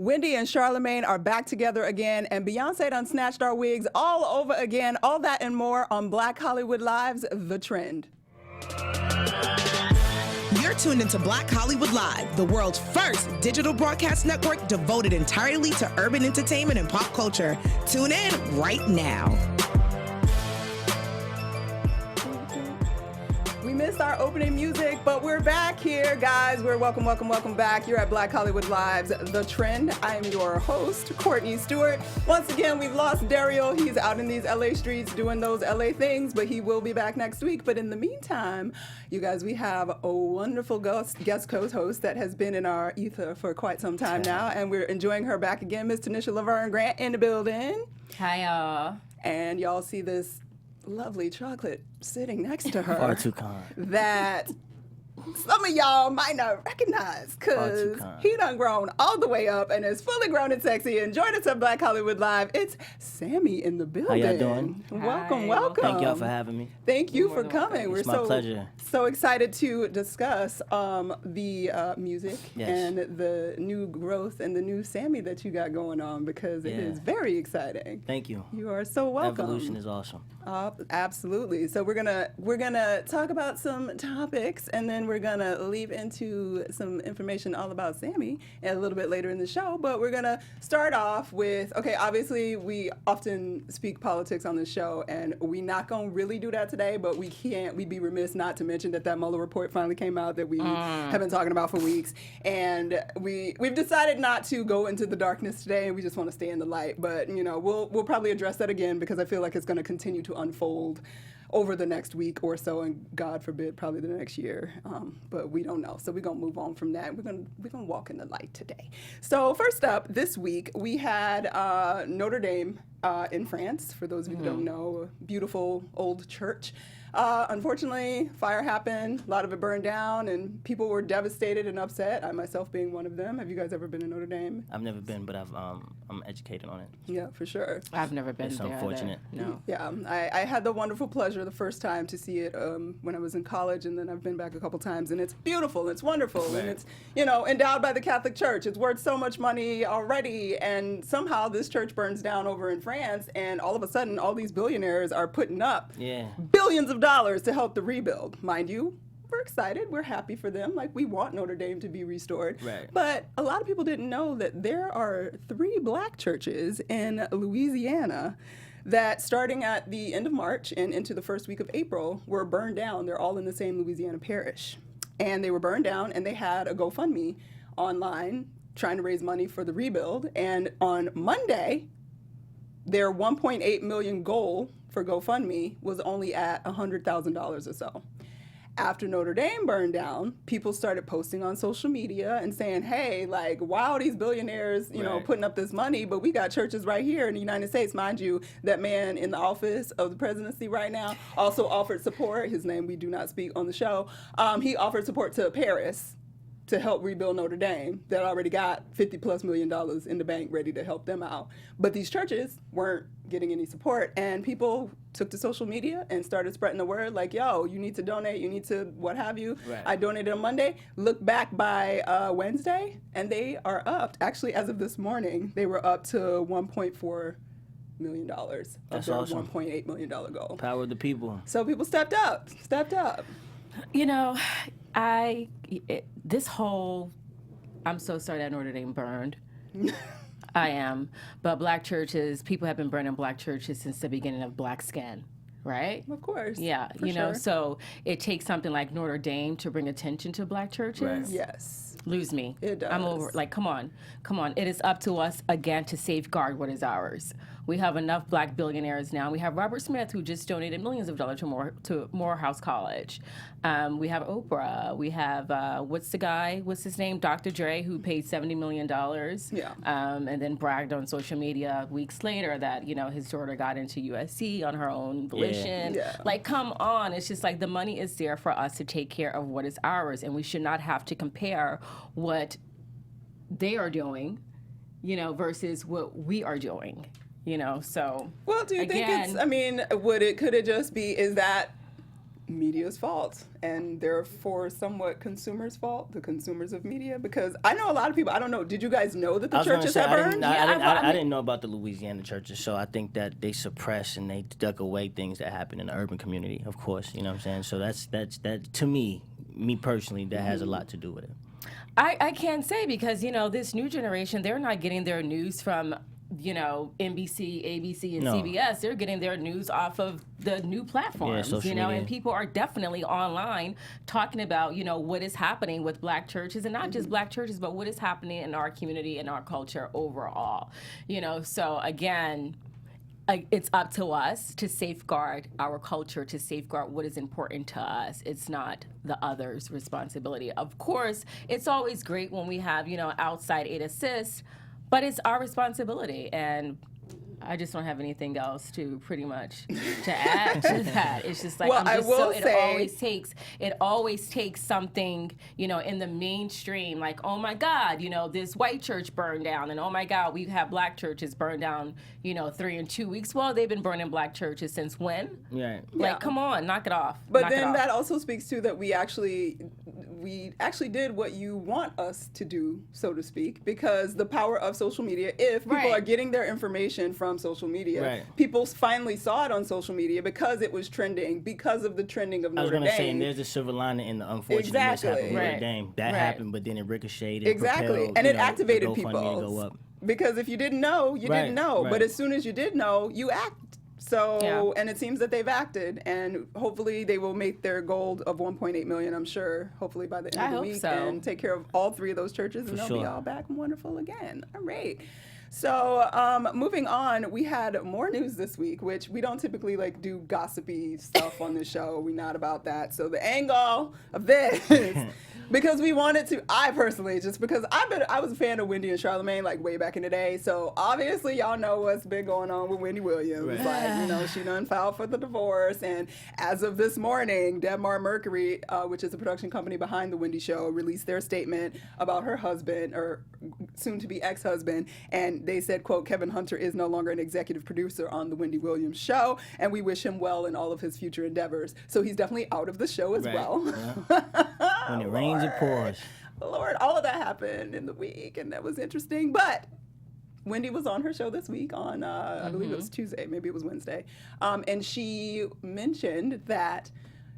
Wendy and Charlemagne are back together again, and Beyonce done snatched our wigs all over again. All that and more on Black Hollywood Live's The Trend. You're tuned into Black Hollywood Live, the world's first digital broadcast network devoted entirely to urban entertainment and pop culture. Tune in right now. We missed our opening music, but we're back here, guys. We're welcome back. You're at Black Hollywood Live's The Trend. I am your host, Courtney Stewart. Once again, we've lost Daryl. He's out in these LA streets doing those LA things, but he will be back next week. But in the meantime, you guys, we have a wonderful guest co-host that has been in our ether for quite some time now, and we're enjoying her back again, Miss Tanisha Laverne Grant in the building. Hi, y'all. And y'all see this lovely chocolate sitting next to her. Far too kind. That some of y'all might not recognize, because he done grown all the way up and is fully grown and sexy. And join us at Black Hollywood Live. It's Sammie in the building. How y'all doing? Welcome. Thank y'all for having me. Thank you for coming. It's my pleasure. So excited to discuss the music and the new growth and the new Sammie that you got going on, because it is very exciting. Thank you. You are so welcome. Evolution is awesome. Absolutely. So we're gonna talk about some topics, and then we're gonna leave into some information all about Sammie a little bit later in the show. But we're gonna start off with, obviously we often speak politics on the show, and we're not gonna really do that today, but we'd be remiss not to mention that Mueller report finally came out that we have been talking about for weeks. And we've decided not to go into the darkness today, and we just want to stay in the light. But we'll probably address that again, because I feel like it's gonna continue to unfold over the next week or so, and God forbid, probably the next year. But we don't know. So we're going to move on from that. We're going to walk in the light today. So first up, this week, we had Notre Dame in France. For those of you who don't know, a beautiful old church. Unfortunately, fire happened, a lot of it burned down, and people were devastated and upset, I myself being one of them. Have you guys ever been to Notre Dame? I've never been, but I'm educated on it. Yeah, for sure. I've never been It's there. unfortunate. No. Yeah, I had the wonderful pleasure the first time to see it when I was in college, and then I've been back a couple times, and it's beautiful, it's wonderful, and it's, endowed by the Catholic Church. It's worth so much money already, and somehow this church burns down over in France, and all of a sudden, all these billionaires are putting up billions of dollars to help the rebuild. Mind you, we're excited, we're happy for them, like we want Notre Dame to be restored. Right. But a lot of people didn't know that there are 3 black churches in Louisiana that, starting at the end of March and into the first week of April, were burned down. They're all in the same Louisiana parish. And they were burned down, and they had a GoFundMe online trying to raise money for the rebuild. And on Monday, their $1.8 million goal for GoFundMe was only at $100,000 or so. After Notre Dame burned down, people started posting on social media and saying, hey, like, wow, these billionaires, putting up this money, but we got churches right here in the United States. Mind you, that man in the office of the presidency right now also offered support. His name we do not speak on the show. He offered support to Paris to help rebuild Notre Dame, that already got $50+ million in the bank ready to help them out. But these churches weren't getting any support, and people took to social media and started spreading the word like, yo, you need to donate, you need to what have you. Right. I donated on Monday. Look back by Wednesday, and they are up. Actually, as of this morning, they were up to $1.4 million. That's of their awesome. $1.8 million goal. Power of the people. So people stepped up. I'm so sorry that Notre Dame burned. I am. But black churches, people have been burning black churches since the beginning of Black Skin, right? Of course. Yeah, sure. So it takes something like Notre Dame to bring attention to black churches. Right. Yes. Lose me. It does. I'm over. Like, come on. It is up to us again to safeguard what is ours. We have enough black billionaires now. We have Robert Smith, who just donated millions of dollars to Morehouse College. We have Oprah. We have what's his name? Dr. Dre, who paid $70 million. Yeah. And then bragged on social media weeks later that his daughter got into USC on her own volition. Yeah. Like, come on. It's just like the money is there for us to take care of what is ours, and we should not have to compare what they are doing, versus what we are doing. So well, do you think could it just be, is that media's fault, and therefore somewhat consumers' fault, the consumers of media. Because I know a lot of people. I don't know. Did you guys know that the churches have burned? I didn't know about the Louisiana churches, so I think that they suppress and they duck away things that happen in the urban community. Of course, you know what I'm saying. So that's to me personally, that has a lot to do with it. I can't say because this new generation, they're not getting their news from NBC, ABC, and CBS. They're getting their news off of the new platforms, social media. And people are definitely online talking about, what is happening with black churches, and not just black churches, but what is happening in our community and our culture overall. So again, it's up to us to safeguard our culture, to safeguard what is important to us. It's not the other's responsibility. Of course, it's always great when we have, outside aid assist, but it's our responsibility, and I just don't have anything else to pretty much to add to that. It's just like it always takes something, in the mainstream, like, oh my God, this white church burned down, and oh my God, we have black churches burned down, 3 and 2 weeks. Well, they've been burning black churches since when? Right. Like, come on, knock it off. But then that also speaks to that we actually did what you want us to do, so to speak, because the power of social media, if people are getting their information from social media, people finally saw it on social media because it was trending, because of the trending of Notre Dame. I was going to say, and there's a silver lining in the unfortunate mishap of Notre Dame. That happened, but then it ricocheted. Exactly. And it activated people. Because if you didn't know, you didn't know. But as soon as you did know, you act. So, and it seems that they've acted, and hopefully they will make their goal of 1.8 million, I'm sure, hopefully by the end of the week, and take care of all 3 of those churches, and they'll be all back and wonderful again. All right. So moving on, we had more news this week, which we don't typically do gossipy stuff on this show. We're not about that. So the angle of this, because we wanted to, I personally, just because I was a fan of Wendy and Charlamagne way back in the day. So obviously y'all know what's been going on with Wendy Williams. She done filed for the divorce. And as of this morning, Debmar Mercury, which is a production company behind The Wendy Show, released their statement about her husband, or soon-to-be ex-husband, and they said, quote, Kevin Hunter is no longer an executive producer on The Wendy Williams Show, and we wish him well in all of his future endeavors. So he's definitely out of the show as well. Yeah. When it rains, it pours. Lord, all of that happened in the week, and that was interesting. But Wendy was on her show this week on, I believe it was Tuesday, maybe it was Wednesday, and she mentioned that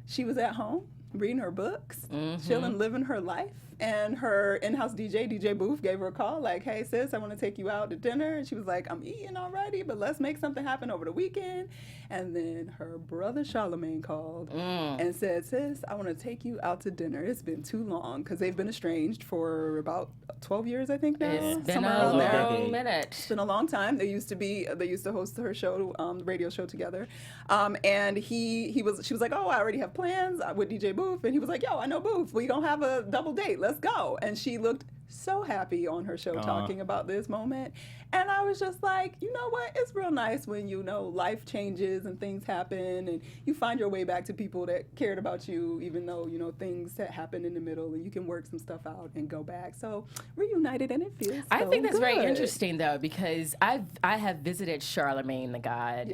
she was at home reading her books, chilling, living her life. And her in-house DJ Booth, gave her a call like, hey, sis, I want to take you out to dinner. And she was like, I'm eating already, but let's make something happen over the weekend. And then her brother Charlamagne called and said, sis, I want to take you out to dinner. It's been too long, because they've been estranged for about 12 years, I think now. It's been a long minute. It's been a long time. They used to host her show, radio show together. And she was like, oh, I already have plans with DJ Booth. And he was like, yo, I know Booth. We don't have a double date. Let's go. And she looked so happy on her show talking about this moment. And I was just like, you know what? It's real nice when, life changes and things happen and you find your way back to people that cared about you, even though, things that happened in the middle, and you can work some stuff out and go back. So reunited, and it feels I think that's good. very interesting, though, because I have visited Charlamagne the God,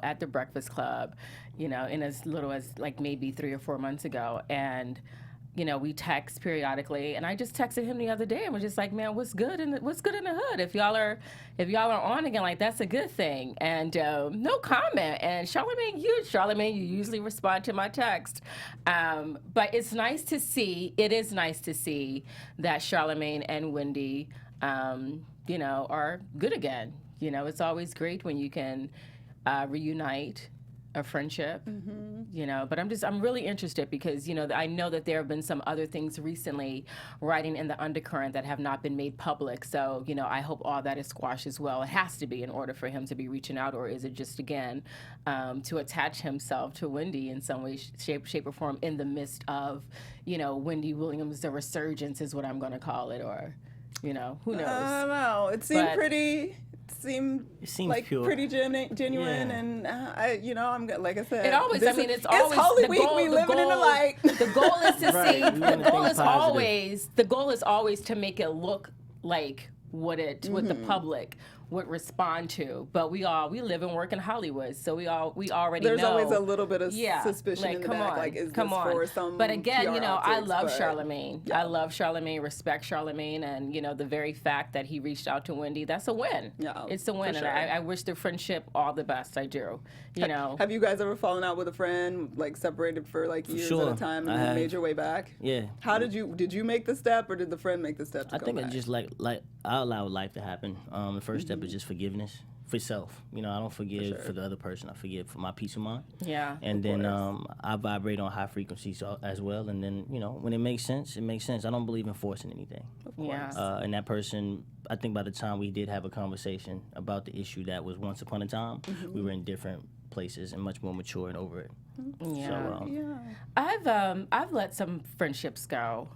at the Breakfast Club, in as little as maybe 3 or 4 months ago. And we text periodically, and I just texted him the other day and was just like, man, what's good in the hood? If y'all are on again, that's a good thing. And no comment. And Charlamagne, you usually respond to my text. But it's nice to see, that Charlamagne and Wendy, are good again. It's always great when you can reunite a friendship, but I'm really interested because, I know that there have been some other things recently riding in the undercurrent that have not been made public. So, I hope all that is squashed as well. It has to be in order for him to be reaching out, or is it just, again, to attach himself to Wendy in some way, shape or form in the midst of, Wendy Williams, the resurgence is what I'm going to call it, or, who knows? I don't know. It seemed like pure. pretty genuine, and I'm like I said. It always. It's always it's Holy Week. We living in the light. The goal is to see. The goal is The goal is always to make it look like what the public would respond to. But we live and work in Hollywood, so we already There's know. always a little bit of suspicion like, in the come back. on, Like, is come this on. for some But again, PR I optics, love but- Charlemagne. Yeah. I love Charlemagne, respect Charlemagne, and the very fact that he reached out to Wendy, that's a win. Yeah, it's a win, for and sure. I wish the friendship all the best. I do. Have you guys ever fallen out with a friend, like separated for like years sure. at a time, and I then have. made your way back? Yeah. How did you make the step, or did the friend make the step to I come think back? it's just like I allow life to happen. The first step is just forgiveness for self. I don't forgive for the other person. I forgive for my peace of mind. Yeah. And then I vibrate on high frequencies as well. And then when it makes sense, it makes sense. I don't believe in forcing anything. Yeah. And that person, I think by the time we did have a conversation about the issue that was once upon a time, we were in different places and much more mature and over it. Yeah. So, I've let some friendships go.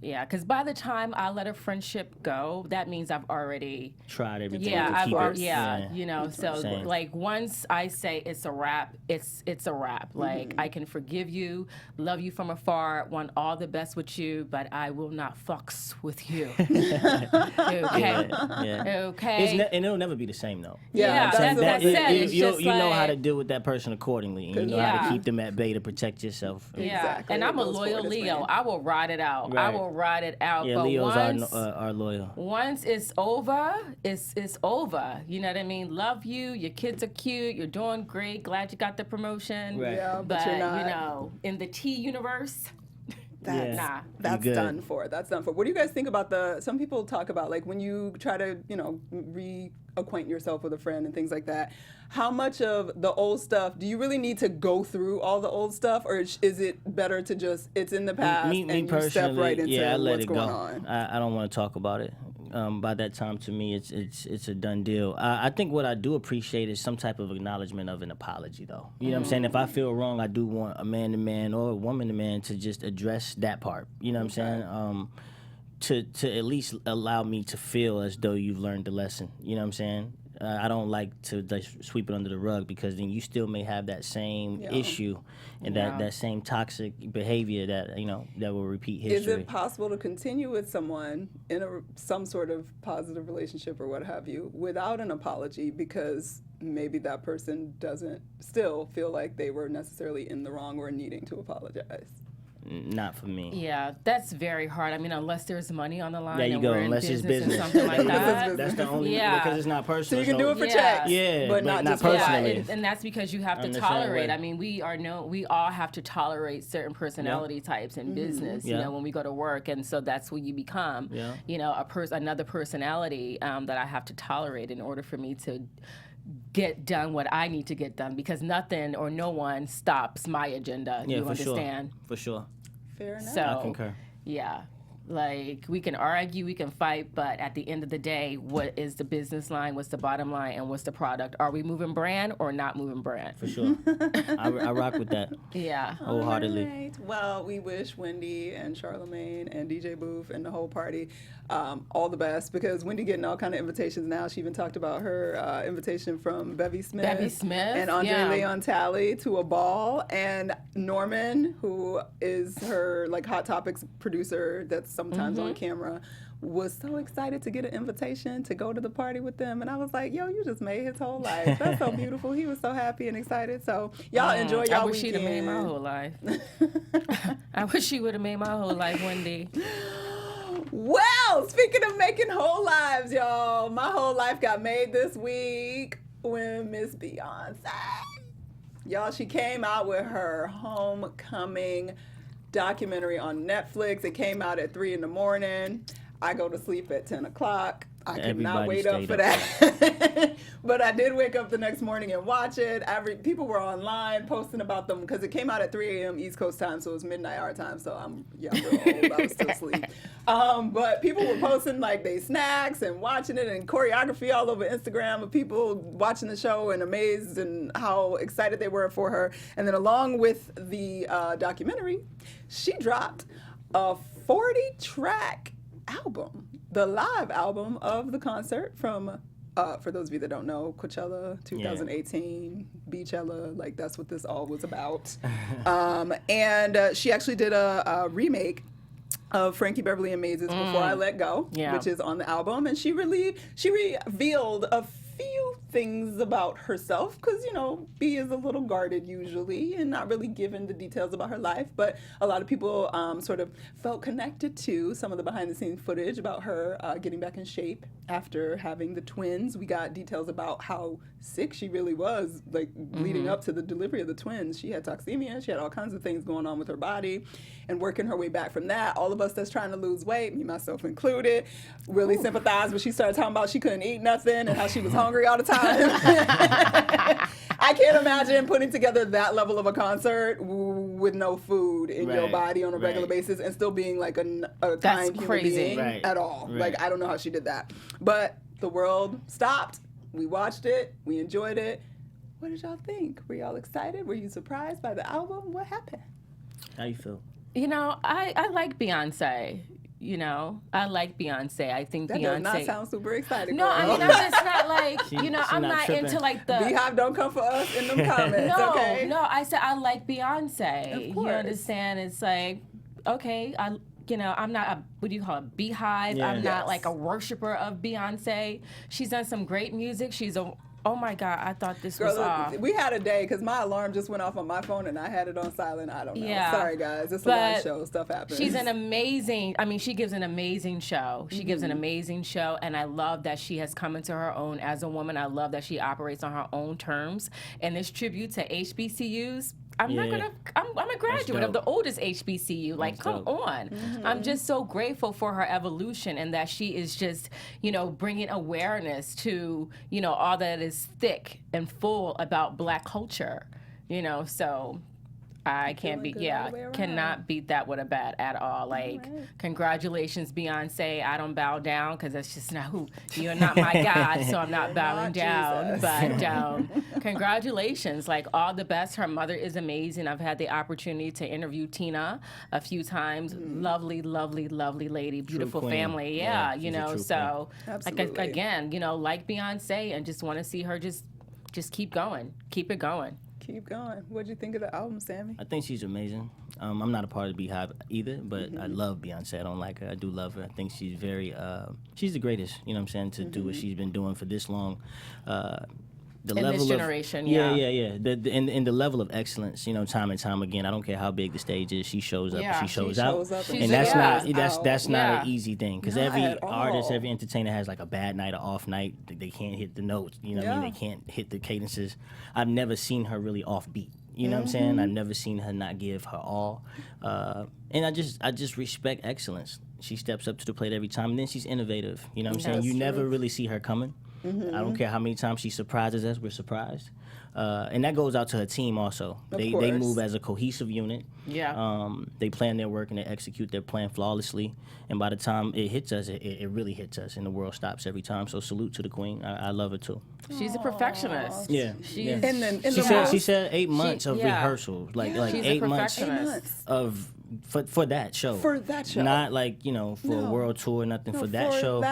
Yeah, because by the time I let a friendship go, that means I've already tried everything yeah, to I've keep already, it. yeah, so Same. like once I say it's a wrap, it's a wrap. Like I can forgive you, love you from afar, want all the best with you, but I will not fucks with you. Okay, Yeah. okay. And it'll never be the same though. Yeah, that's it. It's You just know how like- to deal with that person accordingly, and you know how Yeah. to keep them at bay to protect yourself. Yeah, Exactly. and I'm a It goes loyal forward as Leo. planned. I will ride it out. I Right. will ride it out. Yeah, but Leos once, are loyal. once it's over, it's over. You know what I mean? Love you. Your kids are cute. You're doing great. Glad you got the promotion. Right. Yeah, But you're not. in the T universe, That's, Nah. that's good. done for. That's done for. What do you guys think about some people talk about, like, when you try to, reacquaint yourself with a friend and things like that, how much of the old stuff, do you really need to go through all the old stuff, or is it better to just, it's in the past Me and you personally, step right into I let what's it going go. on? I don't want to talk about it. By that time, to me, it's a done deal. I think what I do appreciate is some type of acknowledgement of an apology, though. You know what I'm saying? If I feel wrong, I do want a man to man or a woman to man to just address that part. You know what I'm saying? To at least allow me to feel as though you've learned the lesson. You know what I'm saying? I don't like to just sweep it under the rug, because then you still may have that same issue and that same toxic behavior that that will repeat history. Is it possible to continue with someone in some sort of positive relationship or what have you without an apology, because maybe that person doesn't still feel like they were necessarily in the wrong or needing to apologize? Not for me. yeah, that's very hard. I mean, unless there's money on the line. There you and go. we're in Unless it's business. business. And something like that. That's the only because it's not So personal. you can do it for Yeah. checks, Yeah, but not just personally. Yeah, and that's because you have to I'm the same tolerate. way. I mean, we all have to tolerate certain personality types in business. Yeah. When we go to work, and so that's what you become. Yeah. Another personality that I have to tolerate in order for me to get done what I need to get done, because nothing or no one stops my agenda. Yeah, you for understand? sure. For sure. Fair enough. So I concur. yeah. Like, we can argue, we can fight, but at the end of the day, what is the business line? What's the bottom line? And what's the product? Are we moving brand or not moving brand? For sure. I rock with that Yeah. wholeheartedly. All right. Well, we wish Wendy and Charlemagne and DJ Booth and the whole party all the best, because Wendy getting all kind of invitations now. She even talked about her invitation from Bevy Smith, and Andre yeah. Leon Talley to a ball, and Norman, who is her Hot Topics producer that's sometimes on camera, was so excited to get an invitation to go to the party with them. And I was like, yo, you just made his whole life. That's so beautiful. He was so happy and excited. So y'all enjoy y'all I wish she'd weekend. have made my whole life. I wish she would have made my whole life, Wendy. Well, speaking of making whole lives, y'all, my whole life got made this week when Miss Beyonce, y'all, she came out with her homecoming documentary on Netflix. It came out at 3 a.m. I go to sleep at 10 o'clock. I could not Everybody wait up stayed for up that. But I did wake up the next morning and watch it. People were online posting about them because it came out at 3 a.m. East Coast time, so it was midnight our time. So I'm real old. I was still asleep. But people were posting they snacks and watching it, and choreography all over Instagram of people watching the show and amazed and how excited they were for her. And then along with the documentary, she dropped a 40-track album, the live album of the concert from, for those of you that don't know, Coachella 2018, Beachella, that's what this all was about. And she actually did a remake of Frankie Beverly and Maze's Before I Let Go, which is on the album. And she revealed a few things about herself, because, you know, B is a little guarded usually and not really given the details about her life, but a lot of people sort of felt connected to some of the behind the scenes footage about her getting back in shape after having the twins. We got details about how sick she really was, like leading up to the delivery of the twins. She had toxemia, she had all kinds of things going on with her body, and working her way back from that. All of us that's trying to lose weight, me myself included, really sympathized when she started talking about she couldn't eat nothing and how she was hungry all the time. I can't imagine putting together that level of a concert with no food in your body on a regular basis and still being like a kind human being at all. Like, I don't know how she did that. But the world stopped. We watched it. We enjoyed it. What did y'all think? Were y'all excited? Were you surprised by the album? What happened? How you feel? You know, I like Beyonce. You know, I like Beyonce. I think that Beyonce. That does not sound super excited. No, girl. I mean, I'm just not like, you know, I'm not tripping. into like the. Beehive, don't come for us in them comments, okay? No, I said I like Beyonce. Of course. You understand? It's like, okay, you know, I'm not a, what do you call it, beehive. Yeah. I'm not like a worshiper of Beyonce. She's done some great music. Oh my God, I thought this was off. We had a day, because my alarm just went off on my phone and I had it on silent. I don't know. Yeah. Sorry, guys. It's a live show. Stuff happens. She's an amazing, I mean, she gives an amazing show. She gives an amazing show, and I love that she has come into her own as a woman. I love that she operates on her own terms. And this tribute to HBCUs, I'm a graduate of the oldest HBCU. Like, come on. I'm just so grateful for her evolution, and that she is just, you know, bringing awareness to, you know, all that is thick and full about Black culture, you know, so I can't cannot beat that with a bat at all. Like, congratulations, Beyonce. I don't bow down, because that's just not who, you're not my God, so I'm not bowing down. But congratulations, like, all the best. Her mother is amazing. I've had the opportunity to interview Tina a few times. Lovely, lovely, lovely lady, beautiful family. Yeah, you know, so like, again, you know, like Beyonce, and just want to see her just keep going, keep it going. Keep going. What'd you think of the album, Sammie? I think she's amazing. I'm not a part of the Beehive either, but I love Beyonce. I don't like her. I do love her. I think she's very, she's the greatest, you know what I'm saying, to do what she's been doing for this long. The in level this generation, yeah. And the level of excellence, you know, time and time again. I don't care how big the stage is. She shows up. She shows out. And that's not an easy thing, because every artist, every entertainer has like a bad night, or off night. They can't hit the notes. You know what I mean? They can't hit the cadences. I've never seen her really offbeat. You know what I'm saying? I've never seen her not give her all. And I just respect excellence. She steps up to the plate every time, and then she's innovative. You know what I'm saying? You never really see her coming. I don't care how many times she surprises us, we're surprised. And that goes out to her team also. They move as a cohesive unit. Yeah. They plan their work and they execute their plan flawlessly. And by the time it hits us, it really hits us, and the world stops every time. So salute to the queen. I love her too. She's a perfectionist. Yeah. She said 8 months of rehearsal, like she's 8 a months perfectionist. For that show. For that show. Not like, you know, for a world tour, nothing. For that show.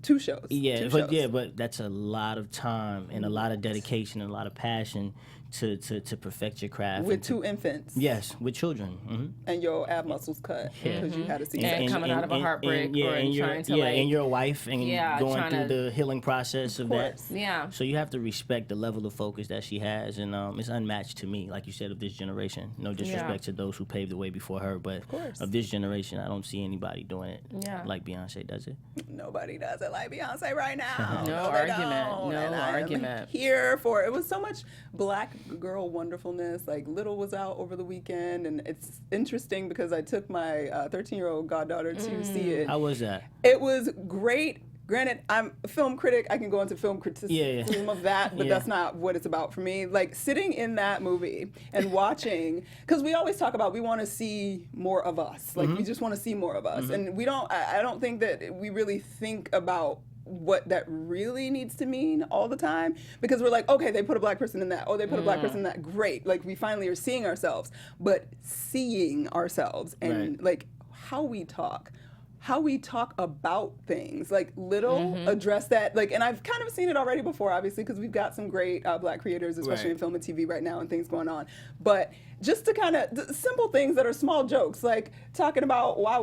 Two shows. Yeah, but that's a lot of time and a lot of dedication and a lot of passion to perfect your craft. With 2 infants. Yes, with children. And your ab muscles cut because you had a C-section. And coming out of a heartbreak, and your wife, and going through the healing process of that. Yeah. So you have to respect the level of focus that she has, and it's unmatched to me, like you said, of this generation. No disrespect to those who paved the way before her, but of this generation, I don't see anybody doing it like Beyonce does it. Nobody does it like Beyonce right now. No argument. Here for it was so much Black girl wonderfulness. Like, Little was out over the weekend, and it's interesting because I took my 13-year-old goddaughter to see it. How was that? It was great. Granted, I'm a film critic. I can go into film criticism of that, but that's not what it's about for me. Like, sitting in that movie and watching, because we always talk about we want to see more of us. Like, we just want to see more of us. And we don't, I don't think that we really think about what that really needs to mean all the time, because we're like, okay, they put a Black person in that, they put a Black person in that, great, like we finally are seeing ourselves. But seeing ourselves and like how we talk, how we talk about things, like Little address that, like, and I've kind of seen it already before, obviously, because we've got some great Black creators, especially in film and TV right now, and things going on. But just to kind of simple things that are small jokes, like talking about why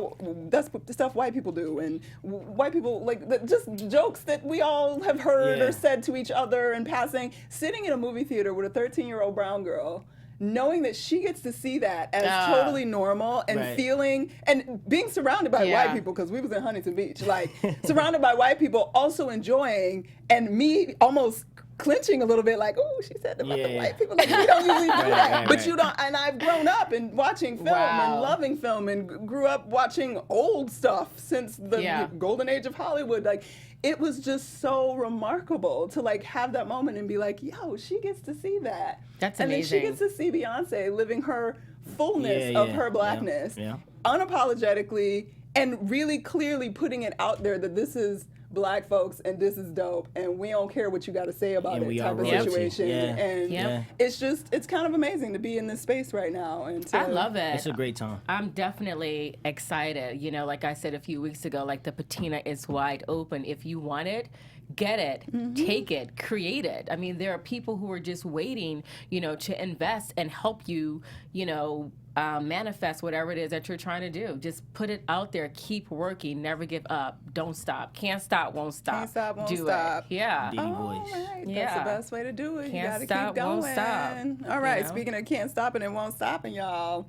that's the stuff white people do, and white people like just jokes that we all have heard or said to each other in passing. Sitting in a movie theater with a 13-year-old brown girl, knowing that she gets to see that as totally normal, and feeling and being surrounded by white people, because we was in Huntington Beach, like surrounded by white people also enjoying, and me almost clinching a little bit, like, oh, she said about the white people, like we don't usually do that, but you don't. And I've grown up and watching film and loving film, and grew up watching old stuff since the golden age of Hollywood, like. It was just so remarkable to like have that moment and be like, yo, she gets to see that. That's amazing. And then she gets to see Beyonce living her fullness of her Blackness, unapologetically, and really clearly putting it out there that this is Black folks and this is dope, and we don't care what you got to say about it type of situation. And it's just, it's kind of amazing to be in this space right now. And I love it. It's a great time. I'm definitely excited. You know, like I said a few weeks ago, like the patina is wide open. If you want it, get it, take it, create it. I mean, there are people who are just waiting, you know, to invest and help you, you know, manifest whatever it is that you're trying to do. Just put it out there, keep working, never give up, don't stop. Can't stop, won't stop. Can't stop, won't do stop. It. Yeah. Diddy voice. Right. That's the best way to do it. Can't you gotta stop, keep going. won't stop. All right, You know? speaking of can't stop and it won't stop, and y'all,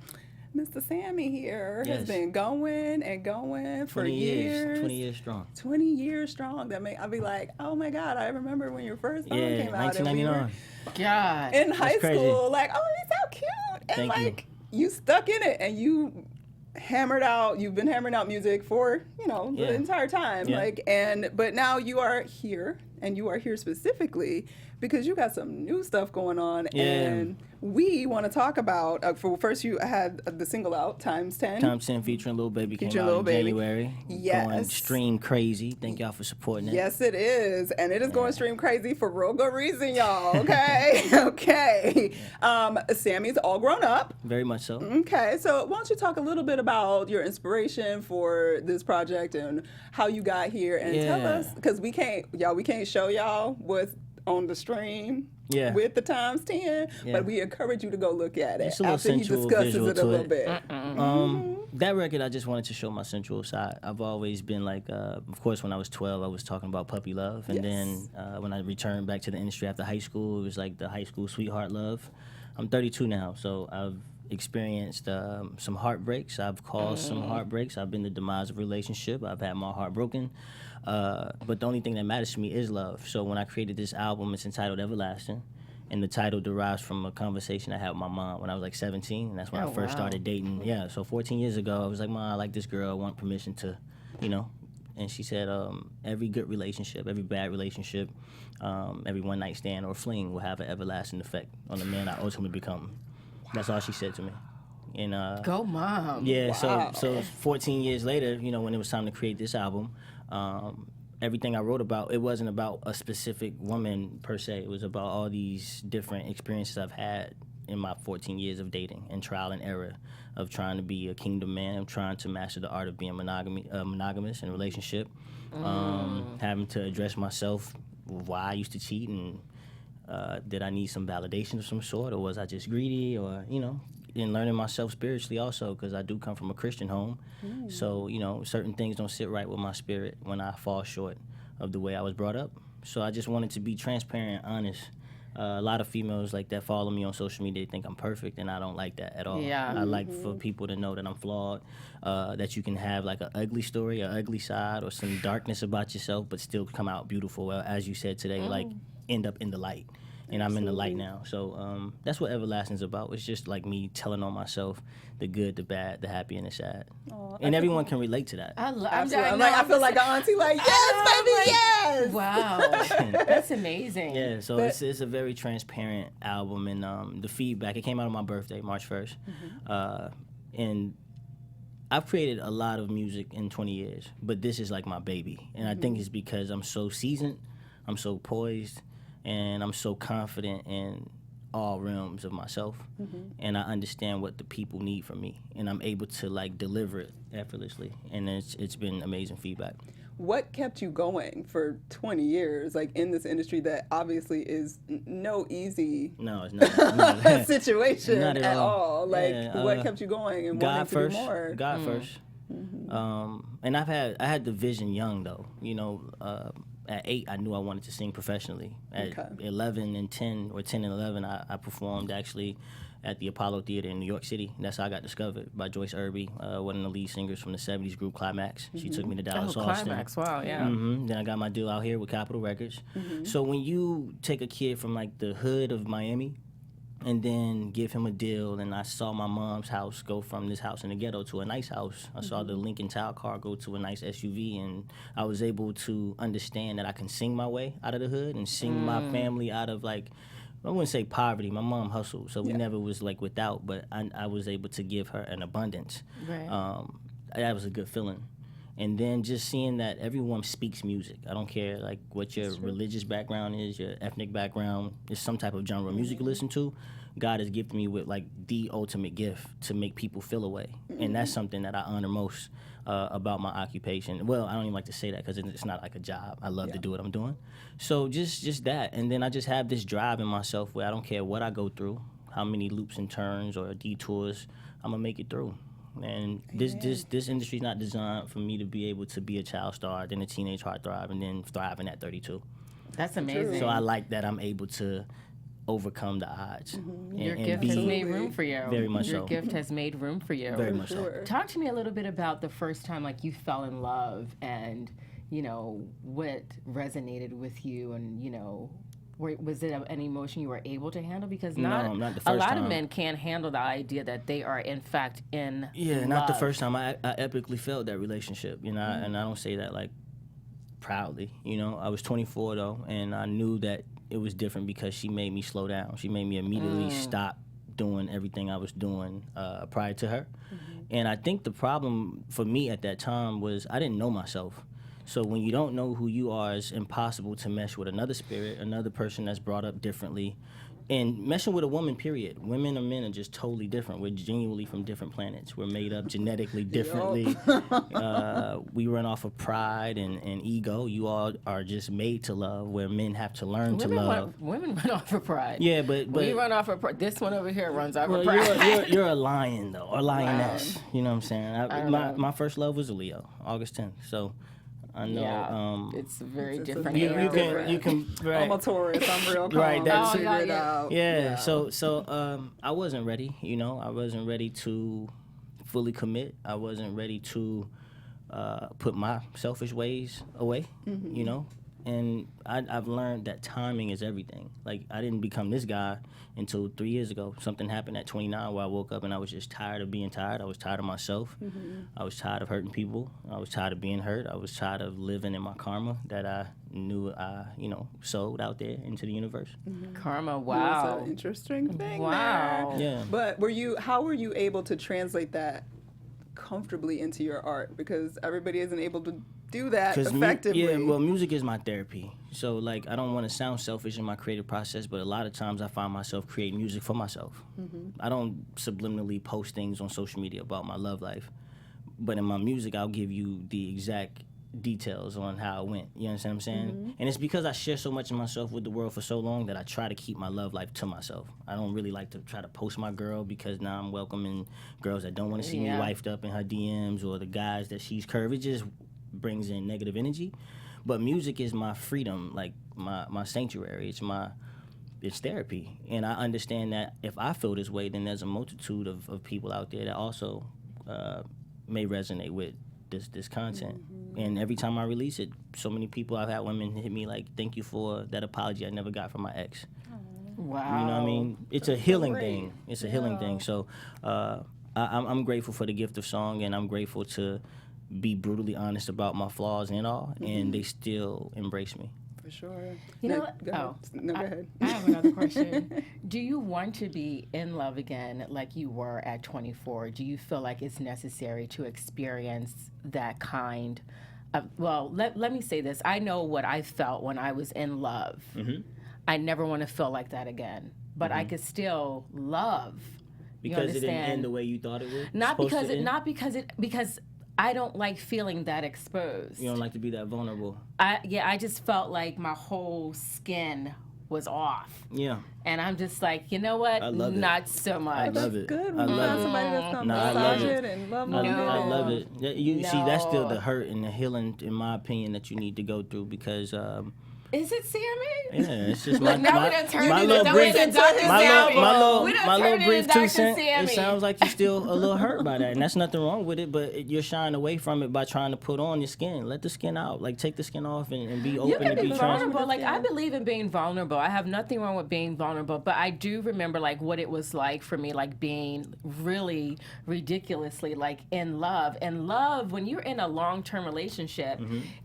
Mr. Sammie here has been going and going for 20 years. 20 years strong. 20 years strong. That I'll be like, oh my God, I remember when your first song came out. 1999. God. In high crazy. school, like, oh, he's so cute. And Thank you stuck in it, and you've been hammering out music for, you know, the entire time. But now you are here, and you are here specifically because you got some new stuff going on, and we want to talk about. First, you had the single out, Times 10. Times 10 featuring Lil Baby came out in January. Yes, going stream crazy. Thank y'all for supporting it. Yes, it is, and it is going stream crazy for real good reason, y'all. Okay, okay. Sammie's all grown up. Very much so. Okay, so why don't you talk a little bit about your inspiration for this project and how you got here, and tell us, because we can't show y'all what's on the stream with the Times 10, but we encourage you to go look at it It's a little after he sensual discusses visual it a to little it. bit. That record, I just wanted to show my sensual side. I've always been like, of course, when I was 12, I was talking about puppy love. And then when I returned back to the industry after high school, it was like the high school sweetheart love. I'm 32 now, so I've experienced some heartbreaks. I've caused some heartbreaks. I've been the demise of a relationship. I've had my heart broken. But the only thing that matters to me is love. So when I created this album, it's entitled Everlasting. And the title derives from a conversation I had with my mom when I was like 17. And that's when I first started dating. Yeah, so 14 years ago, I was like, Mom, I like this girl. I want permission to, you know. And she said, every good relationship, every bad relationship, every one-night stand or fling will have an everlasting effect on the man I ultimately become. That's all she said to me. And go Mom. Yeah, so 14 years later, you know, when it was time to create this album, everything I wrote about, it wasn't about a specific woman per se. It was about all these different experiences I've had in my 14 years of dating and trial and error of trying to be a kingdom man, of trying to master the art of being monogamous in a relationship, having to address myself, why I used to cheat, and did I need some validation of some sort, or was I just greedy, or, you know, and learning myself spiritually also, because I do come from a Christian home. So, you know, certain things don't sit right with my spirit when I fall short of the way I was brought up. So I just wanted to be transparent, honest. A lot of females like that follow me on social media, they think I'm perfect, and I don't like that at all. I like for people to know that I'm flawed, that you can have like an ugly story, an ugly side, or some darkness about yourself, but still come out beautiful. As you said today, like end up in the light. And I'm in the light now. So that's what Everlasting's about. It's just like me telling on myself the good, the bad, the happy, and the sad. And everyone can relate to that. I feel like an auntie, like, yes, baby, yes! Wow. That's amazing. Yeah, so it's a very transparent album. And the feedback, it came out on my birthday, March 1st. And I've created a lot of music in 20 years, but this is like my baby. And I think it's because I'm so seasoned, I'm so poised, and I'm so confident in all realms of myself, and I understand what the people need from me, and I'm able to like deliver it effortlessly, and it's been amazing feedback. What kept you going for 20 years, like in this industry that obviously is no easy No, it's not. situation Not at at all. all? Like, Yeah, what kept you going and God wanting first. to do more? God first. And I had the vision young though. You know, at 8 I knew I wanted to sing professionally. At 11 and 10 or 10 and 11 I performed actually at the Apollo Theater in New York City. That's how I got discovered by Joyce Irby, one of the lead singers from the 70s group Climax. She took me to Dallas, Austin. Climax, wow, yeah. Then I got my deal out here with Capitol Records. So when you take a kid from like the hood of Miami and then give him a deal, and I saw my mom's house go from this house in the ghetto to a nice house. I saw the Lincoln Town car go to a nice SUV, and I was able to understand that I can sing my way out of the hood and sing my family out of like, I wouldn't say poverty. My mom hustled, so we never was like without, but I was able to give her an abundance. Right. That was a good feeling. And then just seeing that everyone speaks music. I don't care like what your religious background is, your ethnic background, is some type of genre of music you listen to. God has gifted me with like the ultimate gift to make people feel a way. And that's something that I honor most about my occupation. Well, I don't even like to say that because it's not like a job. I love to do what I'm doing. So just that. And then I just have this drive in myself where I don't care what I go through, how many loops and turns or detours, I'm gonna make it through. And this industry's not designed for me to be able to be a child star, then a teenage heartthrob, and then thriving at 32. That's amazing. So I like that I'm able to overcome the odds. Your gift has made room for you. Very much Your so. gift has made room for you. Very much so. Talk to me a little bit about the first time like you fell in love and, you know, what resonated with you and, you know, was it an emotion you were able to handle? Because not the first a lot time. of men can't handle the idea that they are in fact in love. Not the first time. I epically felt that relationship, you know, and I don't say that like proudly, you know. I was 24 though, and I knew that it was different because she made me slow down. She made me immediately stop doing everything I was doing prior to her. And I think the problem for me at that time was I didn't know myself. So when you don't know who you are, it's impossible to mesh with another spirit, another person that's brought up differently. And meshing with a woman, period. Women or men are just totally different. We're genuinely from different planets. We're made up genetically differently. We run off of pride and ego. You all are just made to love, where men have to learn to love. Women run off of pride. Yeah, but we run off of pride. This one over here runs off of well, pride. you're a lion, though, or lioness. You know what I'm saying? My first love was a Leo, August 10th. So I know. It's very different. You can right. I'm a Taurus. I'm real calm. Right, that's figure it out. Yeah. So I wasn't ready. You know, I wasn't ready to fully commit. I wasn't ready to put my selfish ways away. You know, and I've learned that timing is everything. Like I didn't become this guy until 3 years ago. Something happened at 29 where I woke up and I was just tired of being tired. I was tired of myself. I was tired of hurting people. I was tired of being hurt. I was tired of living in my karma that I knew I, sowed out there into the universe. Karma, wow. That's an interesting thing. Wow. There. Yeah. But how were you able to translate that comfortably into your art? Because everybody isn't able to do that effectively. Music is my therapy. So like I don't want to sound selfish in my creative process, but a lot of times I find myself creating music for myself. I don't subliminally post things on social media about my love life, but in my music I'll give you the exact details on how it went. You understand what I'm saying? And it's because I share so much of myself with the world for so long that I try to keep my love life to myself. I don't really like to try to post my girl because now I'm welcoming girls that don't want to see me wifed up in her DMs or the guys that she's curvy. It just brings in negative energy. But music is my freedom, like my sanctuary. It's therapy. And I understand that if I feel this way, then there's a multitude of people out there that also may resonate with this content. And every time I release it, so many people, I've had women hit me like, thank you for that apology I never got from my ex. Wow. You know what I mean? It's a healing thing. It's a healing thing. So I'm grateful for the gift of song, and I'm grateful to be brutally honest about my flaws and all, and they still embrace me. For sure. You know what? Go ahead. I have another question. Do you want to be in love again like you were at 24? Do you feel like it's necessary to experience that kind of, let me say this. I know what I felt when I was in love. I never want to feel like that again. But I could still love. Because it didn't end the way you thought it would? Because I don't like feeling that exposed. You don't like to be that vulnerable? I just felt like my whole skin was off. Yeah. And I'm just like, you know what? I love Not so much. I love it. Good. I love it. Somebody that's gonna I love massage it. it and love I on it. love it. See, that's still the No. hurt and the healing, in my opinion, that you need to go through because. Is it Sammie? Yeah, it's just my now we done turned my it little into brief, Dr. my Sammie. little We done my little turned it brief into 2 Dr. cents. Sammie. It sounds like you're still a little hurt by that, and that's nothing wrong with it. But you're shying away from it by trying to put on your skin. Let the skin out. Like take the skin off and be open You can and be be vulnerable. transparent. Like I believe in being vulnerable. I have nothing wrong with being vulnerable, but I do remember like what it was like for me, like being really ridiculously like in love. And love, when you're in a long-term relationship,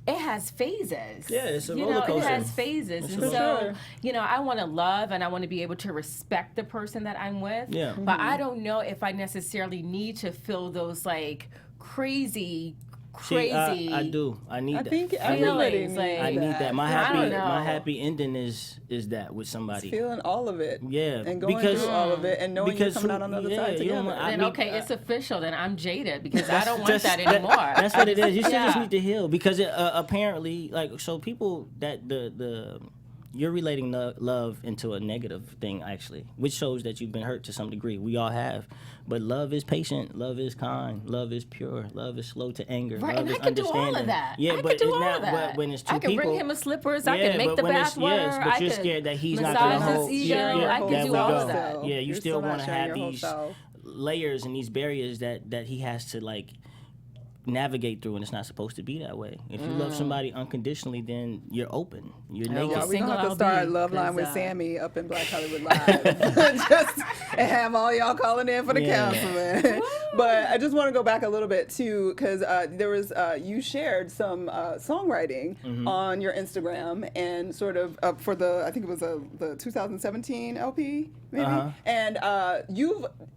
it has phases. Yeah, it's a you roller know, coaster. it has phases, and For so sure. you know, I want to love and I want to be able to respect the person that I'm with. Yeah. But I don't know if I necessarily need to feel those like crazy. See, I do. I need I that. think I everybody feelings, needs like- I need that. My I don't happy know. ending is that with somebody. Feeling all of it. Yeah, And going because- through all of it and knowing you're because coming who- out on the other yeah, side you don't together. want- I Then mean, okay, it's official. Then I'm jaded because I don't want Just- that anymore. That's what it is. You should just Yeah. need to heal because it, apparently, like, so people that the you're relating love into a negative thing actually, which shows that you've been hurt to some degree. We all have, but love is patient, love is kind, love is pure, love is slow to anger, Right, love and is I can do understanding. all of that. Yeah, I but can do all now, of that. but when it's two I can people, bring him a slippers. I can make the when bath it's, water. yes, but I you're can scared that he's not gonna massage hold. his ego. I can there do we all go. of that. Yeah, you You're still not want to sharing have your whole these self. layers and these barriers that he has to like navigate through, and it's not supposed to be that way. If you love somebody unconditionally, then you're open. You're naked. Yeah, we're Single gonna have to I'll start be, Love Line 'cause, with Sammie up in Black Hollywood Live. Just and have all y'all calling in for the Yeah. counseling. But I just want to go back a little bit too, because there was you shared some songwriting on your Instagram and sort of for the I think it was the 2017 LP maybe. And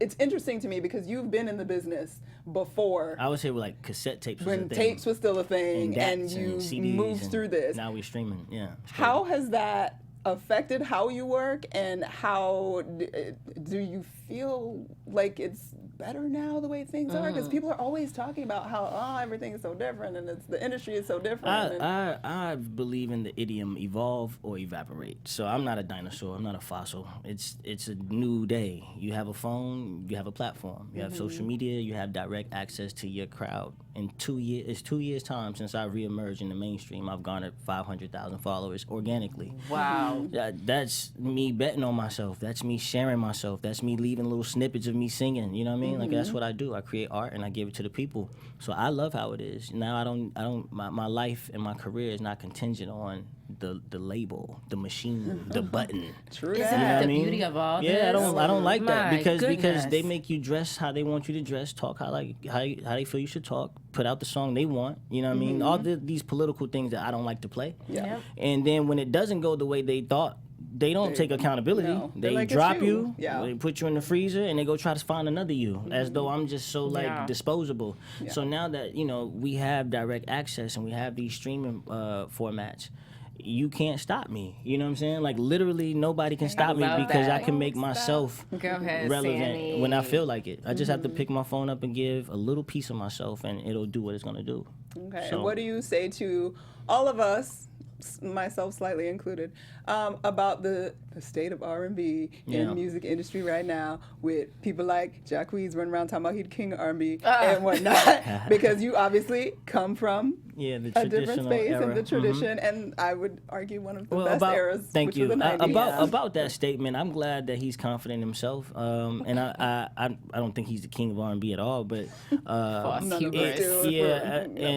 it's interesting to me because you've been in the business before. I would say with like cassette tapes was When a thing. tapes was still a thing, and DATs you CDs moved and through this. Now we're streaming. Yeah. How has that affected how you work, and how do you feel like it's better now the way things are? Because people are always talking about how everything is so different, and the industry is so different. and I believe in the idiom evolve or evaporate. So I'm not a dinosaur. I'm not a fossil. It's a new day. You have a phone. You have a platform. You have social media. You have direct access to your crowd. In 2 years, it's 2 years time since I reemerged in the mainstream. I've garnered 500,000 followers organically. Wow. That's me betting on myself. That's me sharing myself. That's me leaving little snippets of me singing. You know what I mean? Like that's what I do. I create art and I give it to the people. So I love how it is. Now I don't. My life and my career is not contingent on the label, the machine, the button. True Isn't that. that what the I mean? beauty of all this? Yeah, I don't like that My because goodness. they make you dress how they want you to dress, talk how they feel you should talk, put out the song they want. You know what I mean? All these political things that I don't like to play. Yeah. Yep. And then when it doesn't go the way they thought, they don't take accountability. no. They're They like, it's drop you. you. Yeah. They put you in the freezer and they go try to find another you, as though I'm just so like Yeah. disposable. So now that we have direct access and we have these streaming formats, you can't stop me. You know what I'm saying? Like literally nobody can stop me love because that. I can make myself Go ahead, relevant Sammie. when I feel like it. I just have to pick my phone up and give a little piece of myself and it'll do what it's gonna do. Okay. So- And what do you say to all of us, myself slightly included, about the state of R&B in Yeah. the music industry right now, with people like Jacquees running around talking about he's the king of R&B and whatnot, because you obviously come from Yeah, the a different traditional space era. and the tradition, and I would argue one of the Well, best about, eras, thank which you. was the 90s. About that statement, I'm glad that he's confident in himself. And I don't think he's the king of R&B at all, but False None of us hubris. do. yeah, Yeah,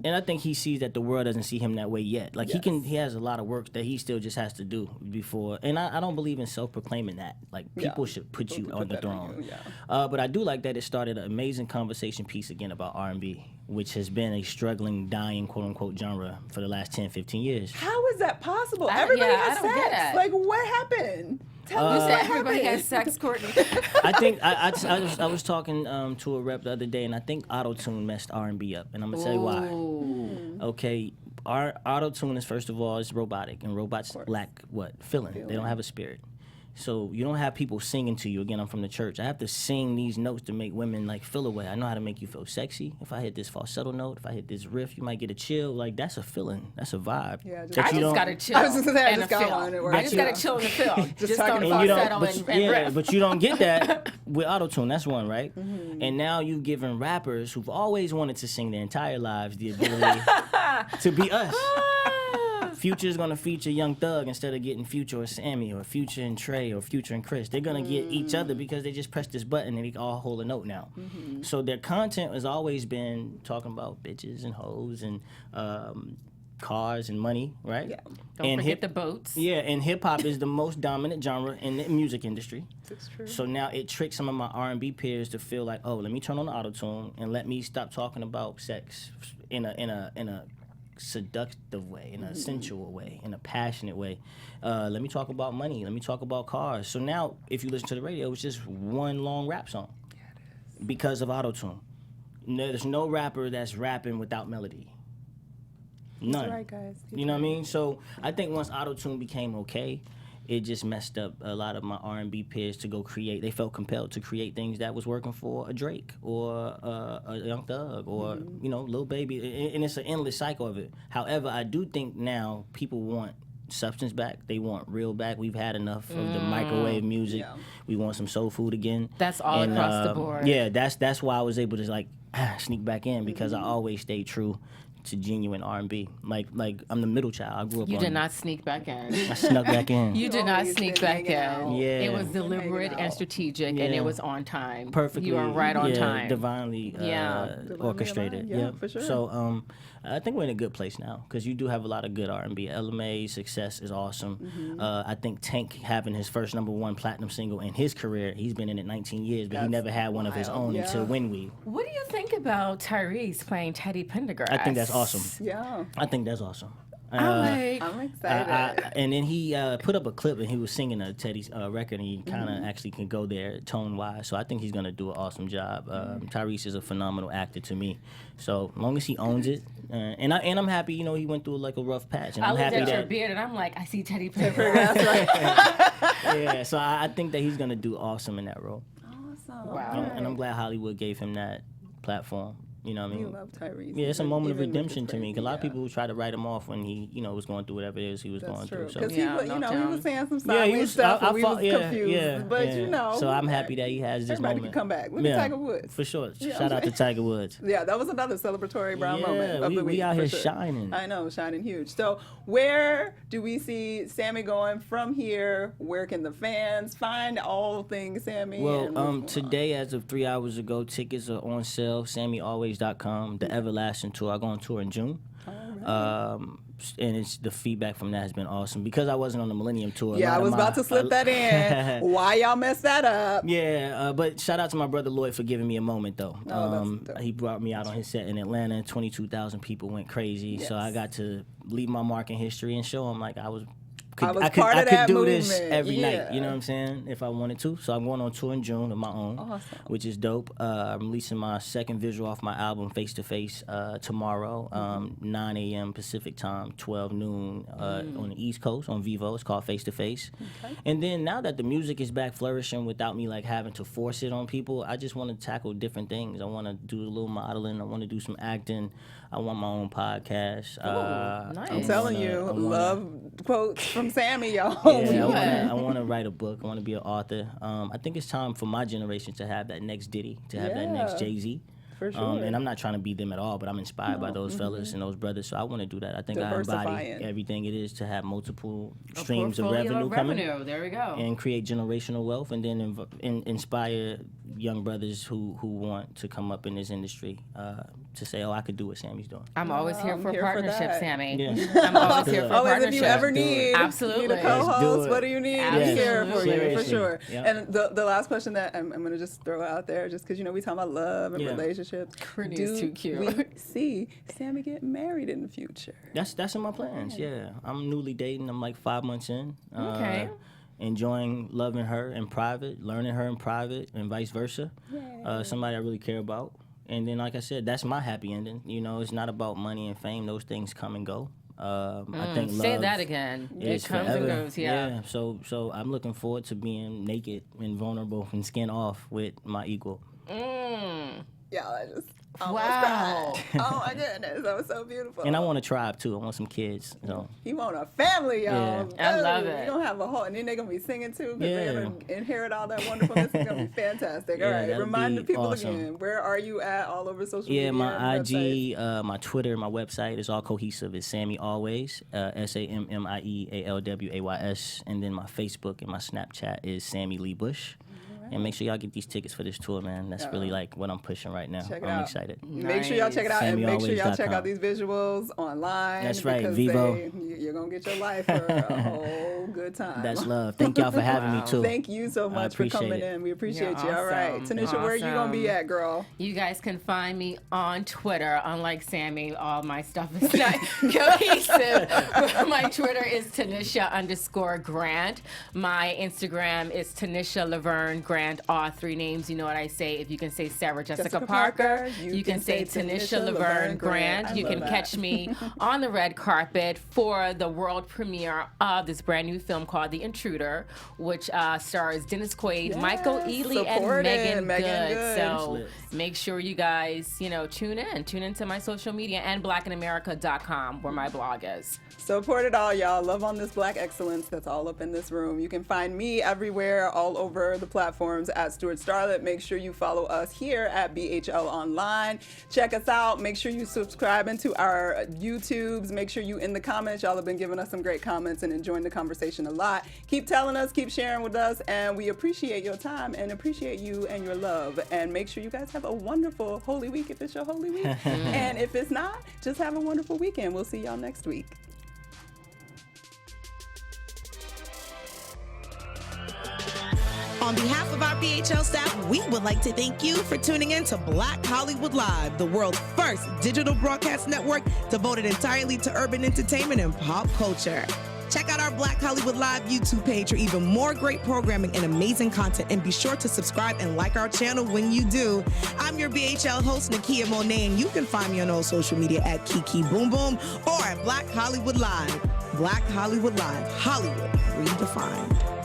and I think he sees that the world doesn't see him that way yet. Like he has a lot of work that he still just has to do before. And I don't believe in self-proclaiming that. Like people should put you on the that on throne. you, yeah. But I do like that it started an amazing conversation piece again about R&B, which has been a struggling, dying, quote-unquote genre for the last 10, 15 years. How is that possible? I- Everybody yeah, has I don't get sex. it. Like, what happened? Tell us You what said everybody happened. has sex, Courtney. I think I was talking to a rep the other day, and I think auto-tune messed R&B up, and I'm gonna tell you why. Ooh. Okay, our auto-tune is, first of all, it's robotic, and robots lack what? Feeling. They don't have a spirit. So you don't have people singing to you. Again, I'm from the church. I have to sing these notes to make women like feel away. I know how to make you feel sexy. If I hit this falsetto note, if I hit this riff, you might get a chill. Like, that's a feeling. That's a vibe. Yeah, I just got to chill. I was just gonna say, I and just a got feel. one. It works. I just got to chill in the feel. just talking on about falsetto and riff. But you don't get that with auto-tune. That's one, right? And now you've given rappers who've always wanted to sing their entire lives the ability to be us. Future's gonna feature Young Thug instead of getting Future or Sammie or Future and Trey or Future and Chris. They're gonna get each other because they just press this button and they all hold a note now. So their content has always been talking about bitches and hoes and cars and money, right? Yeah. Don't forget the boats. Yeah, and hip hop is the most dominant genre in the music industry. That's true. So now it tricks some of my R&B peers to feel like, oh, let me turn on the auto-tune and let me stop talking about sex in a seductive way, in a sensual way, in a passionate way. Let me talk about money. Let me talk about cars. So now, if you listen to the radio, it's just one long rap song. Yeah, it is. Because of auto-tune. There's no rapper that's rapping without melody. None. That's right, guys. You know what I mean? So I think once auto-tune became okay, it just messed up a lot of my R&B peers to go create. They felt compelled to create things that was working for a Drake or a Young Thug or, Lil Baby. And it's an endless cycle of it. However, I do think now people want substance back. They want real back. We've had enough of the microwave music. Yeah. We want some soul food again. That's all across the board. Yeah, that's why I was able to sneak back in because I always stayed true to genuine R&B. Like I'm the middle child. I grew up. You did not sneak back in. I snuck back in. You did not sneak back in. Yeah. It was deliberate and strategic, and it was on time. Perfectly. You were right on time. Divinely orchestrated. Yeah, for sure. So I think we're in a good place now because you do have a lot of good R&B. LMA's success is awesome. I think Tank having his first #1 platinum single in his career, he's been in it 19 years, but he never had one of his own until When We. What do you think about Tyrese playing Teddy Pendergrass? I think that's awesome. Yeah. I think that's awesome. I'm excited. And then he put up a clip and he was singing a Teddy's record and he kind of actually can go there tone-wise. So I think he's going to do an awesome job. Tyrese is a phenomenal actor to me. So as long as he owns it. And I'm happy, he went through a rough patch. And I I'm looked happy at your that, beard and I'm like, I see Teddy Pendergrass. yeah, so I think that he's going to do awesome in that role. Awesome. Wow. And I'm glad Hollywood gave him that platform. You know what I mean? You love Tyrese. Yeah, it's a moment of redemption to me. Cause a lot of people try to write him off when he, was going through whatever it is he was going through. Because So he was saying some sideways stuff, and we was confused. But So I'm happy that he has this everybody moment. can come back. Look at Tiger Woods. For sure. Yeah, Shout out to Tiger Woods. Yeah, that was another celebratory brown moment of the week. We out here for sure. shining. I know, shining huge. So where do we see Sammie going from here? Where can the fans find all things Sammie? Well, today, as of 3 hours ago, tickets are on sale. SammieAlways.com. The Everlasting Tour. I go on tour in June. And it's the feedback from that has been awesome because I wasn't on the Millennium Tour. Yeah, I was about to slip that in. Why y'all messed that up? Yeah, but shout out to my brother Lloyd for giving me a moment though. That's dope. He brought me out on his set in Atlanta. 22,000 people went crazy, so I got to leave my mark in history and show them I could do this every night. You know what I'm saying? If I wanted to. So I'm going on tour in June of my own, which is dope. I'm releasing my second visual off my album, Face to Face, tomorrow, 9 a.m. Pacific time, 12 noon on the East Coast on Vivo. It's called Face to Face. Okay. And then now that the music is back flourishing without me having to force it on people, I just want to tackle different things. I want to do a little modeling. I want to do some acting. I want my own podcast. Nice. I'm telling you, love quotes from Sammie, y'all. Yeah, I want to write a book. I want to be an author. I think it's time for my generation to have that next Diddy, to have that next Jay-Z. For sure. And I'm not trying to be them at all, but I'm inspired by those fellas and those brothers. So I want to do that. I think I embody everything it is to have multiple streams of revenue coming. There we go. And create generational wealth, and then inspire young brothers who want to come up in this industry to say, oh, I could do what Sammie's doing. I'm always here for partnership, Sammie. Yeah. I'm always here for partnership. If you ever need absolutely a co-host, what do you need? I'm here for you, for Seriously. sure. Yep. And the last question that I'm going to just throw out there, just because, we talk about love and relationships. Courtney is too cute. We see Sammie get married in the future? That's in my plans, yeah. I'm newly dating. I'm 5 months in. Okay. Enjoying loving her in private, learning her in private, and vice versa. Somebody I really care about. And then, like I said, that's my happy ending. You know, it's not about money and fame. Those things come and go. I think Say love that again. is It comes forever. and goes, yeah. So I'm looking forward to being naked and vulnerable and skin off with my equal. Y'all, I just almost Wow. cried. Oh my goodness, that was so beautiful. And I want a tribe too. I want some kids. So He want a family, y'all. Yeah. I love Ooh, it. We gonna have a whole, and then they're gonna be singing too, because Yeah. they're gonna inherit all that wonderfulness. It's gonna be fantastic. Yeah, All right, that'll remind the be people awesome. again. Where are you at all over social media? yeah, my and websites? IG, my Twitter, my website is all cohesive. It's Sammie Always, SammieAlways, and then my Facebook and my Snapchat is Sammie Lee Bush. And make sure y'all get these tickets for this tour, man. That's really like what I'm pushing right now. Check it I'm out. excited. Make sure y'all check it out, and make sure y'all check out SammieAlways.com. these visuals online. That's right, because Vivo. You're gonna get your life for a whole good time. That's love. Thank y'all for having me too. Thank you so much for appreciate coming it. in. We appreciate You're you. All right, awesome. Tanisha, where you gonna be Awesome. at, girl? You guys can find me on Twitter. Unlike Sammie, all my stuff is not cohesive. My Twitter is Tanisha_Grant. My Instagram is Tanisha Laverne Grant. All three names. You know what I say. If you can say Sarah Jessica Parker, you can say Tanisha Laverne Grant. I You love can that. catch me on the red carpet for the world premiere of this brand new film called The Intruder, which stars Dennis Quaid, Michael Ealy, and supporting Megan Good. Good. So Lit. make sure you guys, tune into my social media and blackinamerica.com where my blog is. Support it all, y'all. Love on this Black excellence that's all up in this room. You can find me everywhere, all over the platforms at Stuart Starlet. Make sure you follow us here at BHL Online. Check us out. Make sure you subscribe into our YouTubes. Make sure you in the comments. Y'all have been giving us some great comments and enjoying the conversation a lot. Keep telling us, keep sharing with us, and we appreciate your time and appreciate you and your love. And make sure you guys have a wonderful Holy Week if it's your Holy Week. And if it's not, just have a wonderful weekend. We'll see y'all next week. On behalf of our BHL staff, we would like to thank you for tuning in to Black Hollywood Live, the world's first digital broadcast network devoted entirely to urban entertainment and pop culture. Check out our Black Hollywood Live YouTube page for even more great programming and amazing content, and be sure to subscribe and like our channel when you do. I'm your BHL host, Nakia Monet, and you can find me on all social media at Kiki Boom Boom or at Black Hollywood Live. Black Hollywood Live, Hollywood redefined.